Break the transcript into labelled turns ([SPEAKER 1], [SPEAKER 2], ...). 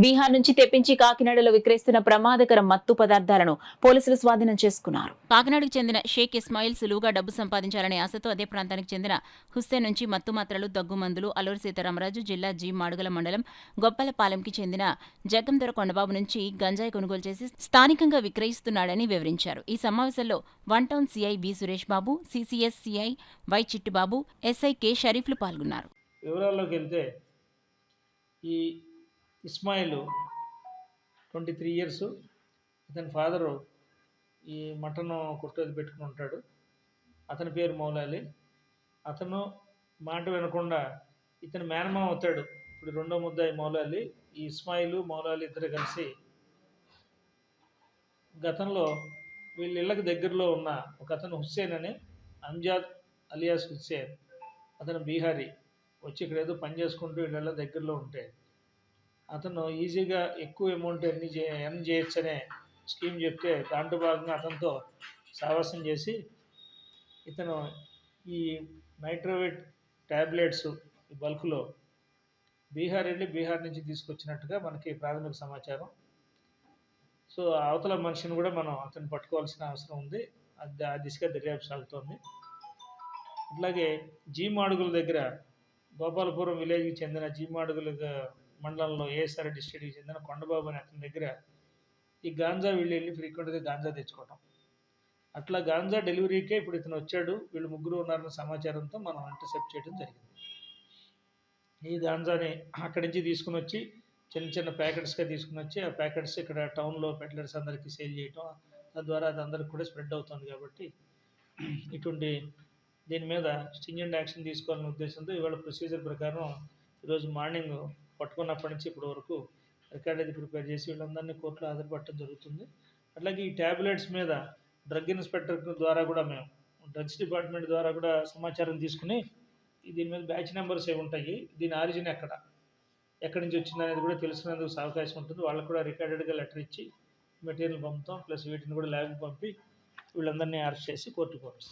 [SPEAKER 1] బీహార్ నుంచి తెప్పించి కాకినాడలో విక్రయిస్తున్న ప్రమాదకర మత్తు పదార్థాలను పోలీసులు స్వాధీనం చేసుకున్నారు. కాకినాడకు చెందిన షేక్ ఇస్మాయిల్ సులువుగా డబ్బు సంపాదించాలనే ఆశతో అదే ప్రాంతానికి చెందిన హుస్సేన్ నుంచి మత్తు మాత్రలు, దగ్గుమందులు అల్లూరి సీతారామరాజు జిల్లా జి మాడుగుల మండలం గొప్పలపాలెంకి చెందిన జగ్గందొర కొండబాబు నుంచి గంజాయి కొనుగోలు చేసి స్థానికంగా విక్రయిస్తున్నాడని వివరించారు. ఈ సమావేశంలో one town CI B Suresh Babu, CCS CI Y Chittibabu, SI K షరీఫ్లు పాల్గొన్నారు.
[SPEAKER 2] వివరాల్లోకి వెళ్తే ఈ ఇస్మాయిల్ 23 ఇయర్స్. ఇతని ఫాదరు ఈ మటన్ కొట్టేది పెట్టుకుని ఉంటాడు. అతని పేరు మౌలాలి. అతను మాట వినకుండా ఇతని మేనమామ అవుతాడు. ఇప్పుడు రెండో ముద్దాయి మౌలాలి. ఈ ఇస్మాయిల్ మౌలాలి ఇద్దరు కలిసి గతంలో వీళ్ళ ఇళ్ళకి దగ్గరలో ఉన్న ఒక అతను హుస్సేన్ అని, అంజాద్ అలియాస్ హుస్సేన్, అతను బీహారీ, వచ్చి ఇక్కడ ఏదో పని చేసుకుంటూ వీళ్ళ దగ్గరలో ఉంటే అతను ఈజీగా ఎక్కువ అమౌంట్ ఎర్న్ చేయొచ్చు అనే స్కీమ్ చెప్తే దాంట్లో భాగంగా అతనితో సావాసం చేసి ఇతను ఈ నైట్రోవేట్ ట్యాబ్లెట్స్ బల్క్లో బీహార్ వెళ్ళి బీహార్ నుంచి తీసుకొచ్చినట్టుగా మనకి ప్రాథమిక సమాచారం. సో అవతల మనిషిని కూడా మనం అతన్ని పట్టుకోవాల్సిన అవసరం ఉంది. ఆ దిశగా దర్యాప్తు సాగుతోంది. అట్లాగే జీమాడుగుల దగ్గర గోపాలపురం విలేజ్కి చెందిన జీమాడుగుల మండలంలో ఏఎస్ఆర్ డిస్ట్రిక్ట్కి చెందిన కొండబాబు అనే అతని దగ్గర ఈ గాంజా వెళ్ళి ఫ్రీక్వెంట్గా గాంజా తెచ్చుకోవటం. అట్లా గాంజా డెలివరీకే ఇప్పుడు ఇతను వచ్చాడు. వీళ్ళు ముగ్గురు ఉన్నారన్న సమాచారంతో మనం ఇంటర్సెప్ట్ చేయడం జరిగింది. ఈ గాంజాని అక్కడి నుంచి తీసుకుని వచ్చి చిన్న చిన్న ప్యాకెట్స్గా తీసుకుని వచ్చి ఆ ప్యాకెట్స్ ఇక్కడ టౌన్లో పెడ్లర్స్ అందరికీ సేల్ చేయటం, తద్వారా అది అందరికి కూడా స్ప్రెడ్ అవుతుంది. కాబట్టి ఇటువంటి దీని మీద స్ట్రింజెంట్ యాక్షన్ తీసుకోవాలనే ఉద్దేశంతో ఇవాళ ప్రొసీజర్ ప్రకారం ఈరోజు మార్నింగ్ పట్టుకున్నప్పటి నుంచి ఇప్పటి వరకు రికార్డ్ అది ప్రిపేర్ చేసి వీళ్ళందరినీ కోర్టులో హాజరుపట్టడం జరుగుతుంది. అట్లాగే ఈ ట్యాబ్లెట్స్ మీద డ్రగ్ ఇన్స్పెక్టర్ ద్వారా కూడా మేము డ్రగ్స్ డిపార్ట్మెంట్ ద్వారా కూడా సమాచారం తీసుకుని దీని మీద బ్యాచ్ నెంబర్స్ ఏమి ఉంటాయి, దీని ఆరిజిన్ ఎక్కడి నుంచి వచ్చింది అనేది కూడా తెలుసుకునేందుకు అవకాశం ఉంటుంది. వాళ్ళకు కూడా రికార్డెడ్గా లెటర్ ఇచ్చి మెటీరియల్ పంపుతాం. ప్లస్ వీటిని కూడా ల్యాబ్కి పంపి వీళ్ళందరినీ అరెస్ట్ చేసి కోర్టుకు పంపిస్తాం.